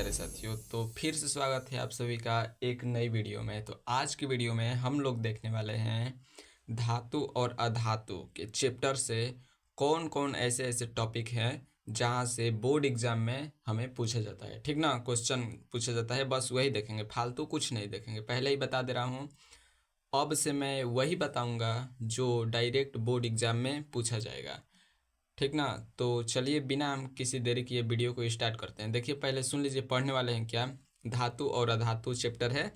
प्यारे साथियों, तो फिर से स्वागत है आप सभी का एक नई वीडियो में। तो आज की वीडियो में हम लोग देखने वाले हैं धातु और अधातु के चैप्टर से कौन कौन ऐसे ऐसे टॉपिक हैं जहां से बोर्ड एग्जाम में हमें पूछा जाता है। ठीक ना, क्वेश्चन पूछा जाता है, बस वही देखेंगे, फालतू कुछ नहीं देखेंगे। पहले ही बता दे रहा हूँ, अब से मैं वही बताऊंगा जो डायरेक्ट बोर्ड एग्जाम में पूछा जाएगा। ठीक ना, तो चलिए बिना हम किसी देरी किए वीडियो को स्टार्ट करते हैं। देखिए, पहले सुन लीजिए पढ़ने वाले हैं क्या। धातु और अधातु चैप्टर है,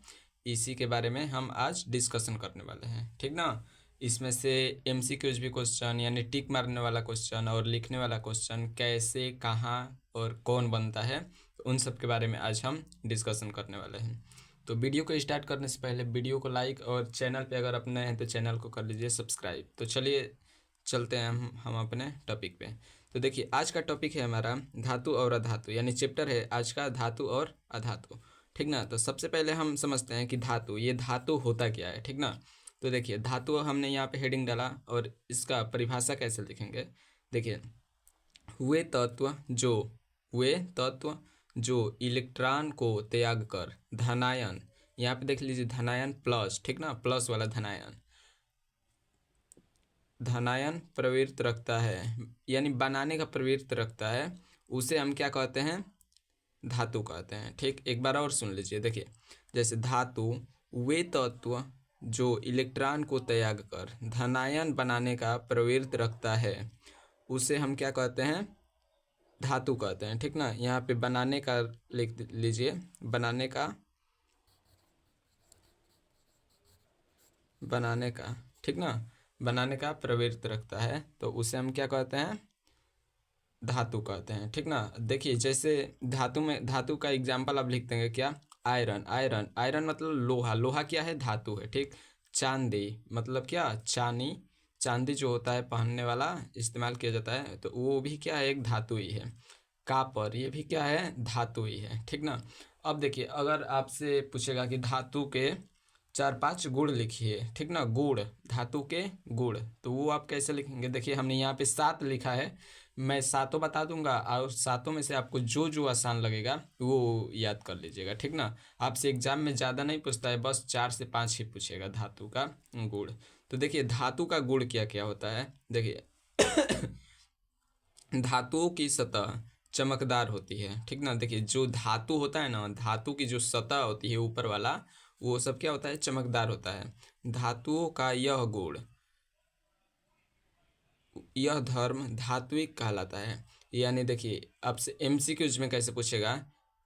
इसी के बारे में हम आज डिस्कशन करने वाले हैं। ठीक ना, इसमें से एमसीक्यूज भी क्वेश्चन यानी टिक मारने वाला क्वेश्चन और लिखने वाला क्वेश्चन कैसे, कहाँ और कौन बनता है, तो उन सब के बारे में आज हम डिस्कशन करने वाले हैं। तो वीडियो को स्टार्ट करने से पहले वीडियो को लाइक और चैनल पे अगर आप नए हैं तो चैनल को कर लीजिए सब्सक्राइब। तो चलिए चलते हैं हम अपने टॉपिक पे। तो देखिए, आज का टॉपिक है हमारा धातु और अधातु, यानी चैप्टर है आज का धातु और अधातु। ठीक ना, तो सबसे पहले हम समझते हैं कि धातु, ये धातु होता क्या है। ठीक ना, तो देखिए धातु हमने यहाँ पे हेडिंग डाला और इसका परिभाषा कैसे लिखेंगे। देखिए, वे तत्व जो इलेक्ट्रॉन को त्याग कर धनायन, यहाँ पे देख लीजिए धनायन प्लस, ठीक ना, प्लस वाला धनायन प्रवृत्ति रखता है, यानी बनाने का प्रवृत्ति रखता है, उसे हम क्या कहते हैं, धातु कहते हैं। ठीक, एक बार और सुन लीजिए। देखिए, जैसे धातु वे तत्व जो इलेक्ट्रॉन को त्याग कर धनायन बनाने का प्रवृत्ति रखता है, उसे हम क्या कहते हैं, धातु कहते हैं। ठीक ना, यहाँ पे बनाने का लिख लीजिए, बनाने का ठीक ना, बनाने का प्रवृत्ति रखता है, तो उसे हम क्या कहते हैं, धातु कहते हैं। ठीक ना, देखिए जैसे धातु का एग्जाम्पल आप लिख देंगे क्या, आयरन मतलब लोहा, लोहा क्या है, धातु है। ठीक, चांदी मतलब क्या, चांदी जो होता है पहनने वाला, इस्तेमाल किया जाता है, तो वो भी क्या है, एक धातु ही है। कापर, ये भी क्या है, धातु ही है। ठीक ना, अब देखिए अगर आपसे पूछेगा कि धातु के 4-5 गुण लिखिए, ठीक ना, गुण, धातु के गुण, तो वो आप कैसे लिखेंगे। देखिए हमने यहाँ पे 7 लिखा है, मैं सातों बता दूंगा और सातों में से आपको जो जो आसान लगेगा वो याद कर लीजिएगा। ठीक ना, आपसे एग्जाम में ज़्यादा नहीं पूछता है, बस 4 से 5 ही पूछेगा धातु का गुण। तो देखिए धातु का गुण क्या क्या होता है। देखिए धातुओं की सतह चमकदार होती है। ठीक ना, देखिए जो धातु होता है ना, धातु की जो सतह होती है ऊपर वाला, वो सब क्या होता है, चमकदार होता है। धातुओं का यह धर्म धात्विक कहलाता है। यानी देखिए आपसे एमसीक्यूज में कैसे पूछेगा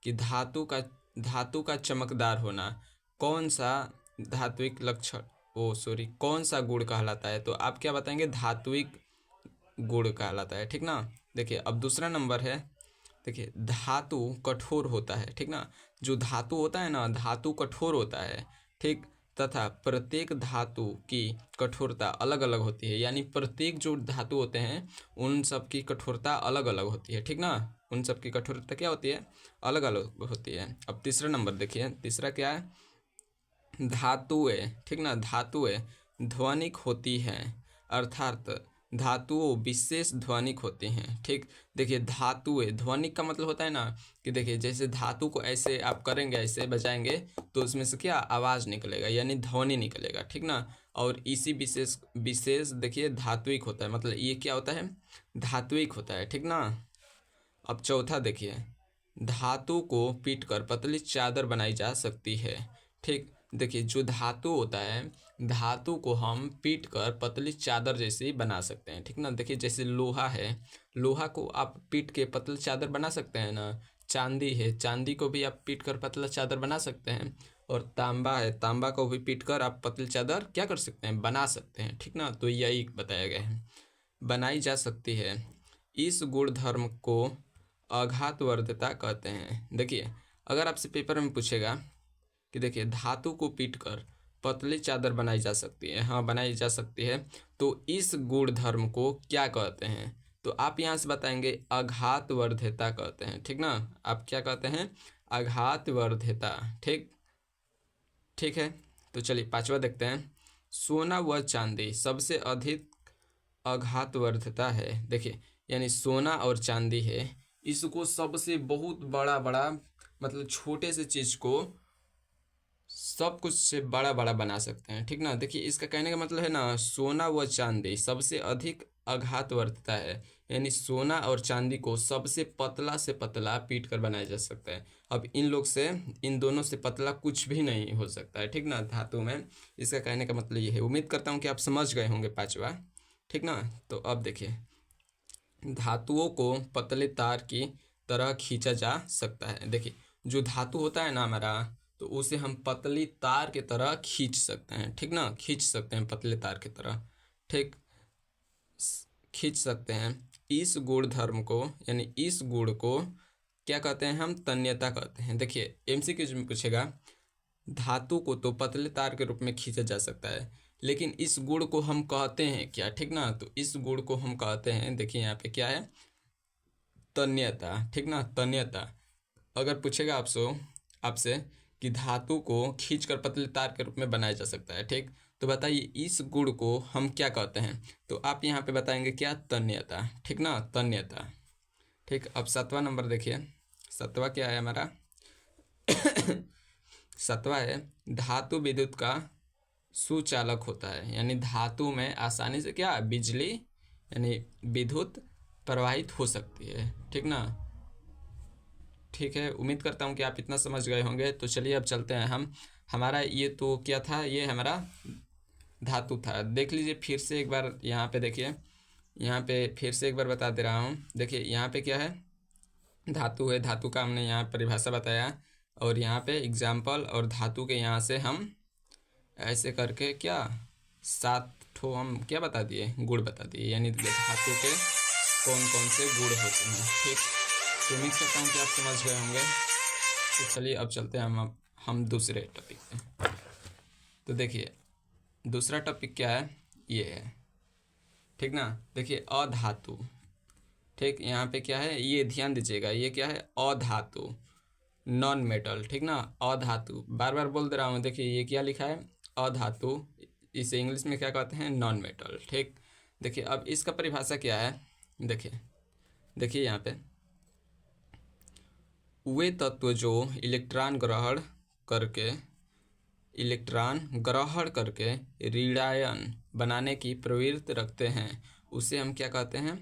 कि धातु का चमकदार होना कौन सा धात्विक लक्षण, कौन सा गुण कहलाता है, तो आप क्या बताएंगे, धात्विक गुण कहलाता है। ठीक ना, देखिए अब दूसरा नंबर है, देखिए धातु कठोर होता है। ठीक ना, जो धातु होता है ना, धातु कठोर होता है। ठीक, तथा प्रत्येक धातु की कठोरता अलग अलग होती है, यानी प्रत्येक जो धातु होते हैं उन सब की कठोरता अलग अलग होती है। ठीक ना, उन सब की कठोरता क्या होती है, अलग अलग होती है। अब तीसरा नंबर देखिए, तीसरा क्या है, धातुएं, ठीक ना, धातुएं ध्वनिक होती हैं, अर्थात धातुओं विशेष ध्वनिक होती हैं। ठीक, देखिए धातुएं, ध्वनिक का मतलब होता है ना कि देखिए जैसे धातु को ऐसे आप करेंगे, ऐसे बजाएंगे, तो उसमें से क्या आवाज़ निकलेगा, यानी ध्वनि निकलेगा। ठीक ना, और इसी विशेष देखिए धात्विक होता है, मतलब ये क्या होता है, धात्विक होता है। ठीक ना, अब चौथा देखिए, धातु को पीटकर पतली चादर बनाई जा सकती है। ठीक, देखिए जो धातु होता है, धातु को हम पीट कर पतली चादर जैसी बना सकते हैं। ठीक ना, देखिए जैसे लोहा है, लोहा को आप पीट के पतली चादर बना सकते हैं ना, चांदी है, चांदी को भी आप पीट कर पतला चादर बना सकते हैं, और तांबा है, तांबा को भी पीट कर आप पतली चादर क्या कर सकते हैं, बना सकते हैं। ठीक ना, तो यही बताया गया है, बनाई जा सकती है। इस गुण धर्म को आघातवर्धता कहते हैं। देखिए अगर आपसे पेपर में पूछेगा कि देखिए धातु को पीटकर पतली चादर बनाई जा सकती है, हाँ बनाई जा सकती है, तो इस गुण धर्म को क्या कहते हैं, तो आप यहाँ से बताएंगे आघातवर्धता कहते हैं। ठीक ना, आप क्या कहते हैं, आघातवर्धता। ठीक है, तो चलिए पांचवा देखते हैं, सोना व चांदी सबसे अधिक आघातवर्धता है। देखिए यानी सोना और चांदी है, इसको सबसे बहुत बड़ा मतलब छोटे से चीज को सब कुछ से बड़ा बड़ा बना सकते हैं, ठीक ना। देखिए इसका कहने का मतलब है ना, सोना व चांदी सबसे अधिक आघात वर्तता है, यानी सोना और चांदी को सबसे पतला से पतला पीट कर बनाया जा सकता है। अब इन लोग से, इन दोनों से पतला कुछ भी नहीं हो सकता है, ठीक ना, धातु में। इसका कहने का मतलब ये है। उम्मीद करता हूँ कि आप समझ गए होंगे पांचवा, ठीक ना। तो अब देखिए, धातुओं को पतले तार की तरह खींचा जा सकता है। देखिए जो धातु होता है ना हमारा, तो उसे हम पतली तार की तरह खींच सकते हैं, ठीक ना, खींच सकते हैं पतले तार की तरह, ठीक, खींच सकते हैं। इस गुण धर्म को, यानी इस गुण को क्या कहते हैं हम, तन्यता कहते हैं। देखिए एमसीक्यूज में पूछेगा, धातु को तो पतले तार के रूप में खींचा जा सकता है, लेकिन इस गुण को हम कहते हैं क्या, ठीक ना। तो इस गुण को हम कहते हैं, देखिए यहाँ पे क्या है, तन्यता, ठीक ना, तन्यता। अगर पूछेगा आपसे कि धातु को खींचकर पतले तार के रूप में बनाया जा सकता है, ठीक, तो बताइए इस गुण को हम क्या कहते हैं। तो आप यहाँ पे बताएंगे क्या, तन्यता, ठीक ना, तन्यता। ठीक, अब सातवां नंबर देखिए, सातवां क्या है हमारा सातवां है, धातु विद्युत का सुचालक होता है, यानी धातु में आसानी से क्या, बिजली यानी विद्युत प्रवाहित हो सकती है, ठीक ना। ठीक है, उम्मीद करता हूँ कि आप इतना समझ गए होंगे। तो चलिए अब चलते हैं हम, हमारा ये तो क्या था, ये हमारा धातु था। देख लीजिए फिर से एक बार, यहाँ पे देखिए, यहाँ पे फिर से एक बार बता दे रहा हूँ। देखिए यहाँ पे क्या है, धातु है, धातु का हमने यहाँ परिभाषा बताया, और यहाँ पे एग्जाम्पल, और धातु के यहाँ से हम ऐसे करके क्या, 7 ठो हम क्या बता दिए, गुण बता दिए, यानी धातु के कौन कौन से गुण होते हैं, ठीक। तो उम्मीद करता हूँ कि आप समझ गए होंगे। तो चलिए अब चलते हैं हम दूसरे टॉपिक पे। तो देखिए दूसरा टॉपिक क्या है, ये है, ठीक ना। देखिए अधातु, ठीक, यहाँ पे क्या है, ये ध्यान दीजिएगा, ये क्या है, अधातु, नॉन मेटल, ठीक ना, अधातु, बार बार बोल दे रहा हूँ। देखिए ये क्या लिखा है, अधातु, इसे इंग्लिश में क्या कहते हैं, नॉन मेटल, ठीक। देखिए अब इसका परिभाषा क्या है, देखिए देखिए यहाँ पे, वे तत्व जो इलेक्ट्रॉन ग्रहण करके ऋणायन बनाने की प्रवृत्ति रखते हैं, उसे हम क्या कहते हैं,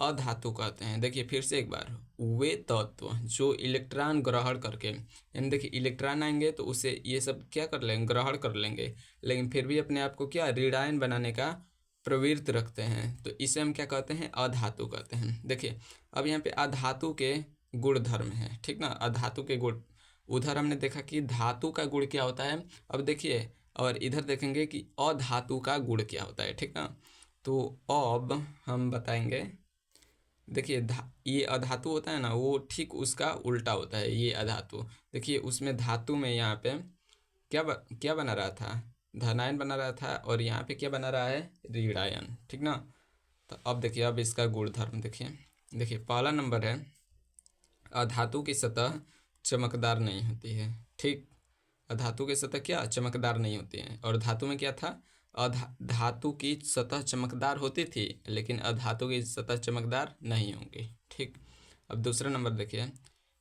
अधातु कहते हैं। देखिए फिर से एक बार, वे तत्व जो इलेक्ट्रॉन ग्रहण करके, यानी देखिए इलेक्ट्रॉन आएंगे तो उसे ये सब क्या कर लेंगे, ग्रहण कर लेंगे, लेकिन फिर भी अपने आप को क्या, ऋणायन बनाने का प्रवृत्ति रखते हैं, तो इसे हम क्या कहते हैं, अधातु कहते हैं। देखिए अब यहाँ पे अधातु के गुण धर्म है, ठीक ना, अधातु के गुण, उधर हमने देखा कि धातु का गुण क्या होता है, अब देखिए और इधर देखेंगे कि अधातु का गुण क्या होता है, ठीक ना। तो अब हम बताएंगे, देखिए ये अधातु होता है ना, वो ठीक उसका उल्टा होता है, ये अधातु। देखिए उसमें धातु में यहाँ पे क्या बना रहा था, धनायन बना रहा था, और यहाँ पे क्या बना रहा है, ऋणायन, ठीक ना। तो अब देखिए, अब इसका गुणधर्म देखिए, देखिए पहला नंबर है, अधातु की सतह चमकदार नहीं होती है, ठीक। अधातु की सतह क्या, चमकदार नहीं होती है, और धातु में क्या था, धातु की सतह चमकदार होती थी, लेकिन अधातु की सतह चमकदार नहीं होंगी, ठीक। अब दूसरा नंबर देखिए,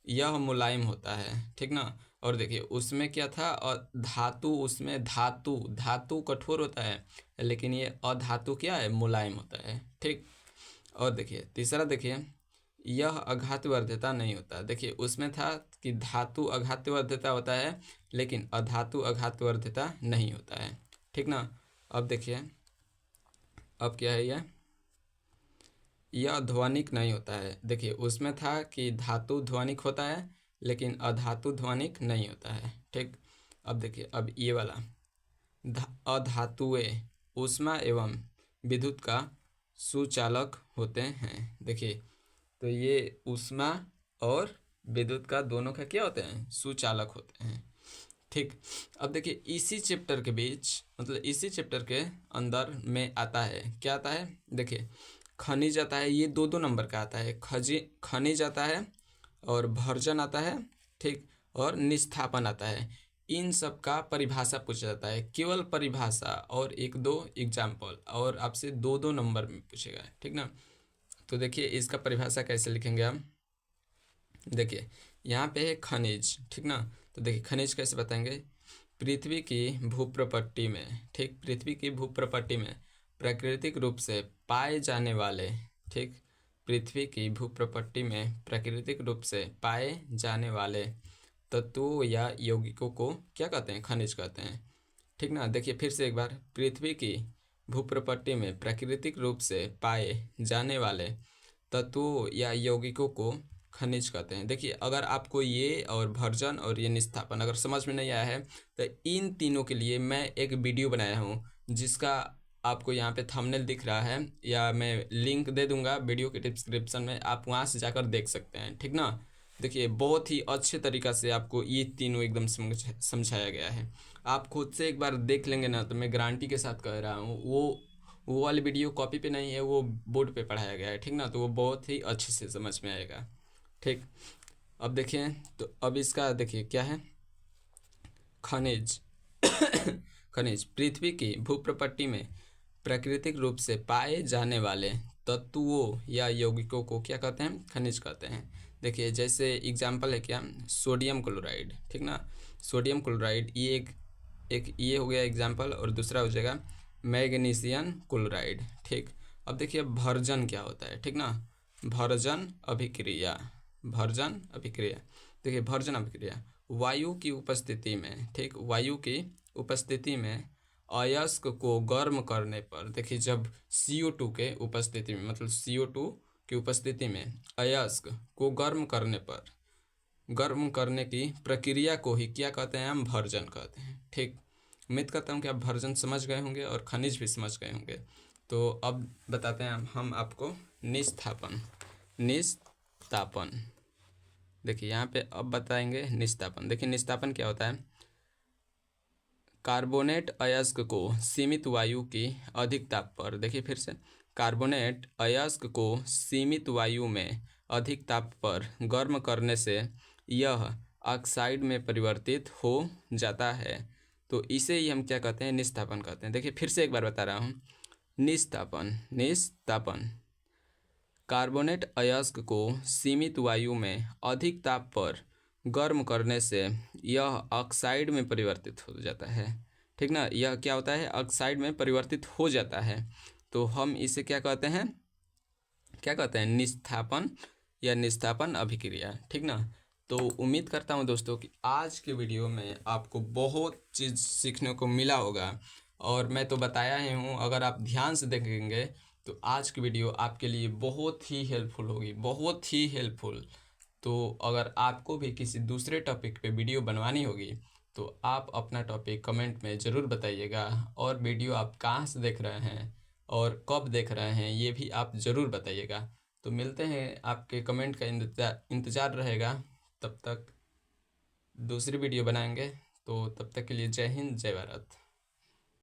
यह मुलायम होता है, ठीक ना। और देखिए उसमें क्या था, और धातु, उसमें धातु धातु कठोर होता है, लेकिन ये अधातु क्या है, मुलायम होता है, ठीक। और देखिए तीसरा देखिए, यह आघातवर्ध्यता नहीं होता। देखिए उसमें था कि धातु आघातवर्ध्यता होता है, लेकिन अधातु आघातवर्ध्यता नहीं होता है, ठीक ना। अब देखिए, अब क्या है, यह ध्वनिक नहीं होता है। देखिए उसमें था कि धातु ध्वनिक होता है, लेकिन अधातु ध्वनिक नहीं होता है, ठीक। अब देखिए, अब ये वाला, अधातुएं ऊष्मा एवं विद्युत का सुचालक होते हैं। देखिए तो ये ऊष्मा और विद्युत का दोनों का क्या होते हैं, सुचालक होते हैं, ठीक। अब देखिए इसी चैप्टर के बीच, मतलब इसी चैप्टर के अंदर में आता है, क्या आता है, देखिए खनिज आता है, ये दो दो नंबर का आता है, खनिज आता है, और भर्जन आता है, ठीक, और निस्थापन आता है। इन सब का परिभाषा पूछा जाता है, केवल परिभाषा, और एक दो एग्जाम्पल, और आपसे दो दो नंबर में पूछेगा, ठीक ना। तो देखिए इसका परिभाषा कैसे लिखेंगे हम, देखिए यहाँ पे है खनिज, ठीक ना। तो देखिए खनिज कैसे बताएंगे, पृथ्वी की भूप्रपट्टी में, ठीक, पृथ्वी की भूप्रपट्टी में प्राकृतिक रूप से पाए जाने वाले, ठीक, पृथ्वी की भूप्रपट्टी में प्राकृतिक रूप से पाए जाने वाले तत्वों या यौगिकों को क्या कहते हैं, खनिज कहते हैं, ठीक ना। देखिए फिर से एक बार, पृथ्वी की भूप्रपट्टी में प्राकृतिक रूप से पाए जाने वाले तत्वों या यौगिकों को खनिज कहते हैं। देखिए अगर आपको ये और भर्जन और ये निस्थापन अगर समझ में नहीं आया है तो इन तीनों के लिए मैं एक वीडियो बनाया हूँ, जिसका आपको यहाँ पे थंबनेल दिख रहा है, या मैं लिंक दे दूंगा वीडियो के डिस्क्रिप्शन में, आप वहाँ से जाकर देख सकते हैं, ठीक ना। देखिए बहुत ही अच्छे तरीक़ा से आपको ये तीनों एकदम समझाया गया है। आप खुद से एक बार देख लेंगे ना, तो मैं गारंटी के साथ कह रहा हूँ वो वाली वीडियो कॉपी पे नहीं है, वो बोर्ड पे पढ़ाया गया है, ठीक ना। तो वो बहुत ही अच्छे से समझ में आएगा, ठीक। अब देखिए, तो अब इसका देखिए क्या है, खनिज। खनिज पृथ्वी की भूप्रपट्टी में प्राकृतिक रूप से पाए जाने वाले तत्वों या यौगिकों को क्या कहते हैं, खनिज कहते हैं। देखिए जैसे एग्जाम्पल है क्या, सोडियम क्लोराइड, ठीक ना। सोडियम क्लोराइड ये एक ये हो गया एग्जाम्पल, और दूसरा हो जाएगा मैग्नीशियम क्लोराइड, ठीक। अब देखिए भर्जन क्या होता है, ठीक ना। भर्जन अभिक्रिया, भर्जन अभिक्रिया, देखिए भर्जन अभिक्रिया वायु की उपस्थिति में, ठीक, वायु की उपस्थिति में अयस्क को गर्म करने पर, देखिए जब CO2 के उपस्थिति में, मतलब CO2 की उपस्थिति में अयस्क को गर्म करने पर, गर्म करने की प्रक्रिया को ही क्या कहते हैं, हम भर्जन कहते हैं, ठीक। उम्मीद करता हूँ कि आप भर्जन समझ गए होंगे और खनिज भी समझ गए होंगे। तो अब बताते हैं हम आपको निस्थापन। निस्थापन देखिए यहाँ पे अब बताएंगे निस्थापन। देखिए निस्थापन क्या होता है, कार्बोनेट अयस्क को सीमित वायु की अधिक ताप पर, देखिए फिर से, कार्बोनेट अयस्क को सीमित वायु में अधिक ताप पर गर्म करने से यह ऑक्साइड में परिवर्तित हो जाता है। तो इसे ही हम क्या कहते हैं, निस्थापन कहते हैं। देखिए फिर से एक बार बता रहा हूँ, निस्थापन, निस्थापन कार्बोनेट अयस्क को सीमित वायु में अधिक ताप पर गर्म करने से यह ऑक्साइड में परिवर्तित हो जाता है, ठीक ना। यह क्या होता है, ऑक्साइड में परिवर्तित हो जाता है। तो हम इसे क्या कहते हैं, क्या कहते हैं, निस्थापन या निस्थापन अभिक्रिया, ठीक ना। तो उम्मीद करता हूँ दोस्तों कि आज के वीडियो में आपको बहुत चीज़ सीखने को मिला होगा, और मैं तो बताया ही हूँ, अगर आप ध्यान से देखेंगे तो आज की वीडियो आपके लिए बहुत ही हेल्पफुल होगी, बहुत ही हेल्पफुल। तो अगर आपको भी किसी दूसरे टॉपिक पे वीडियो बनवानी होगी तो आप अपना टॉपिक कमेंट में ज़रूर बताइएगा, और वीडियो आप कहाँ से देख रहे हैं और कब देख रहे हैं ये भी आप ज़रूर बताइएगा। तो मिलते हैं, आपके कमेंट का इंतज़ार रहेगा। तब तक दूसरी वीडियो बनाएंगे, तो तब तक के लिए जय हिंद, जय भारत।